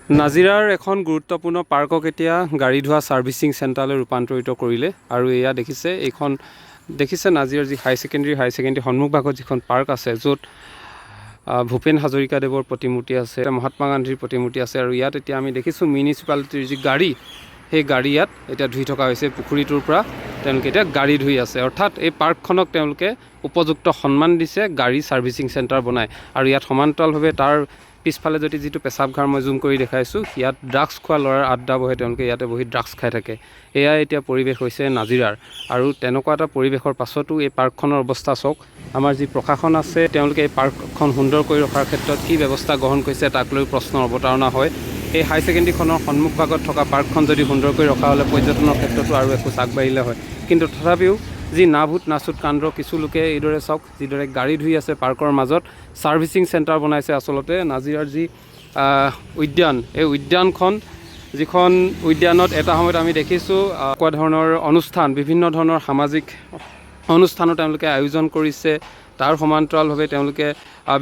নাজিৰাৰ এখন গুৰুত্বপূৰ্ণ পাৰ্কক এতিয়া গাড়ী ধোৱা ছাৰ্ভিচিং চেণ্টাৰলৈ ৰূপান্তৰিত কৰিলে আৰু এয়া দেখিছে নাজিৰাৰ যি হাই ছেকেণ্ডেৰী সন্মুখভাগত যিখন পাৰ্ক আছে য'ত ভূপেন হাজৰিকাদেৱৰ প্ৰতিমূৰ্তি আছে, মহাত্মা গান্ধীৰ প্ৰতিমূৰ্তি আছে আৰু ইয়াত এতিয়া আমি দেখিছোঁ মিউনিচিপালিটিৰ যি গাড়ী, সেই গাড়ী ইয়াত এতিয়া ধুই থকা হৈছে। পুখুৰীটোৰ পৰা তেওঁলোকে এতিয়া গাড়ী ধুই আছে, অৰ্থাৎ এই পাৰ্কখনক তেওঁলোকে উপযুক্ত সন্মান দিছে গাড়ী ছাৰ্ভিচিং চেণ্টাৰ বনাই। আৰু ইয়াত সমান্তৰালভাৱে তাৰ পিছফালে যদি যিটো পেচাবঘৰ মই জুম কৰি দেখাইছোঁ, ইয়াত ড্ৰাগছ খোৱা ল'ৰাৰ আড্ডা বহে, তেওঁলোকে ইয়াতে বহি ড্ৰাগছ খাই থাকে। এয়াই এতিয়া পৰিৱেশ হৈছে নাজিৰাৰ। আৰু তেনেকুৱা এটা পৰিৱেশৰ পাছতো এই পাৰ্কখনৰ অৱস্থা চাওক। আমাৰ যি প্ৰশাসন আছে তেওঁলোকে এই পাৰ্কখন সুন্দৰ কৰি ৰখাৰ ক্ষেত্ৰত কি ব্যৱস্থা গ্ৰহণ কৰিছে তাক লৈ প্ৰশ্নৰ অৱতাৰণা হয়। এই হাই ছেকেণ্ডেৰীখনৰ সন্মুখভাগত থকা পাৰ্কখন যদি সুন্দৰকৈ ৰখা হ'লে পৰ্যটনৰ ক্ষেত্ৰতো আৰু এখোজ আগবাঢ়িলে হয়। কিন্তু তথাপিও যি নাভূত নাচুত কাণ্ড, কিছু লোকে এইদৰে চাওক যিদৰে গাড়ী ধুই আছে পাৰ্কৰ মাজত। ছাৰ্ভিচিং চেণ্টাৰ বনাইছে আচলতে নাজিৰাৰ যি উদ্যান, এই উদ্যানখন, যিখন উদ্যানত এটা সময়ত আমি দেখিছোঁ এনেকুৱা ধৰণৰ অনুষ্ঠান, বিভিন্ন ধৰণৰ সামাজিক অনুষ্ঠানো তেওঁলোকে আয়োজন কৰিছে। তাৰ সমান্তৰালভাৱে তেওঁলোকে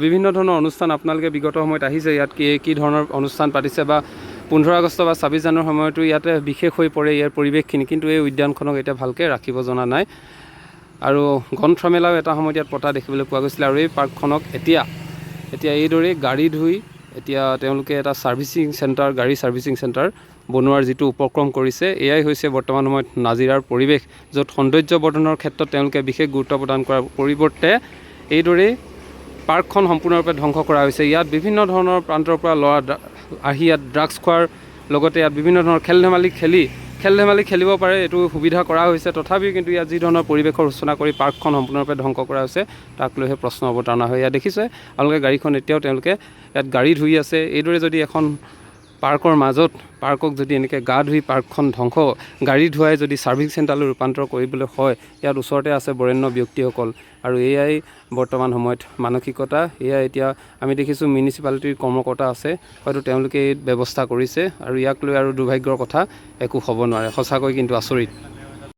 বিভিন্ন ধৰণৰ অনুষ্ঠান, আপোনালোকে বিগত সময়ত আহিছে ইয়াত কি ধৰণৰ অনুষ্ঠান পাতিছে, বা 15 আগষ্ট বা 26 জানুৱাৰীৰ সময়তো ইয়াতে বিশেষ হৈ পৰে ইয়াৰ পৰিৱেশখিনি, কিন্তু এই উদ্যানখনক এতিয়া ভালকৈ ৰাখিব জনা নাই। আৰু গ্ৰন্থমেলাও এটা সময়ত ইয়াত পতা দেখিবলৈ পোৱা গৈছিলে। আৰু এই পাৰ্কখনক এতিয়া এইদৰে গাড়ী ধুই এতিয়া তেওঁলোকে এটা গাড়ী ছাৰ্ভিচিং চেণ্টাৰ বনোৱাৰ যিটো উপক্ৰম কৰিছে, এয়াই হৈছে বৰ্তমান সময়ত নাজিৰাৰ পৰিৱেশ, য'ত সৌন্দৰ্য বৰ্ধনৰ ক্ষেত্ৰত তেওঁলোকে বিশেষ গুৰুত্ব প্ৰদান কৰাৰ পৰিৱৰ্তে এইদৰেই পাৰ্কখন সম্পূৰ্ণৰূপে ধ্বংস কৰা হৈছে। ইয়াত বিভিন্ন ধৰণৰ প্ৰান্তৰ পৰা ল'ৰা আহি ইয়াত ড্ৰাগছ খোৱাৰ লগতে ইয়াত বিভিন্ন ধৰণৰ খেল ধেমালি খেলিব পাৰে, এইটো সুবিধা কৰা হৈছে। তথাপিও কিন্তু ইয়াত যি ধৰণৰ পৰিৱেশৰ সূচনা কৰি পাৰ্কখন সম্পূৰ্ণৰূপে ধ্বংস কৰা হৈছে, তাক লৈহে প্ৰশ্ন অৱতাৰণা হয়। ইয়াত দেখিছে আপোনালোকে গাড়ীখন এতিয়াও তেওঁলোকে ইয়াত গাড়ী ধুই আছে। এইদৰে যদি এখন পাৰ্কক যদি এনেকৈ গা ধুই পাৰ্কখন গাড়ী ধুৱাই যদি ছাৰ্ভিচ চেণ্টাৰলৈ ৰূপান্তৰ কৰিবলৈ হয়, ইয়াত ওচৰতে আছে বৰেণ্য ব্যক্তিসকল। আৰু এয়াই বৰ্তমান সময়ত মানসিকতা। এয়াই এতিয়া আমি দেখিছোঁ মিউনিচিপালিটিৰ কৰ্মকৰ্তা আছে, হয়তো তেওঁলোকে এই ব্যৱস্থা কৰিছে। আৰু ইয়াক লৈ আৰু দুৰ্ভাগ্যৰ কথা একো হ'ব নোৱাৰে, সঁচাকৈ কিন্তু আচৰিত।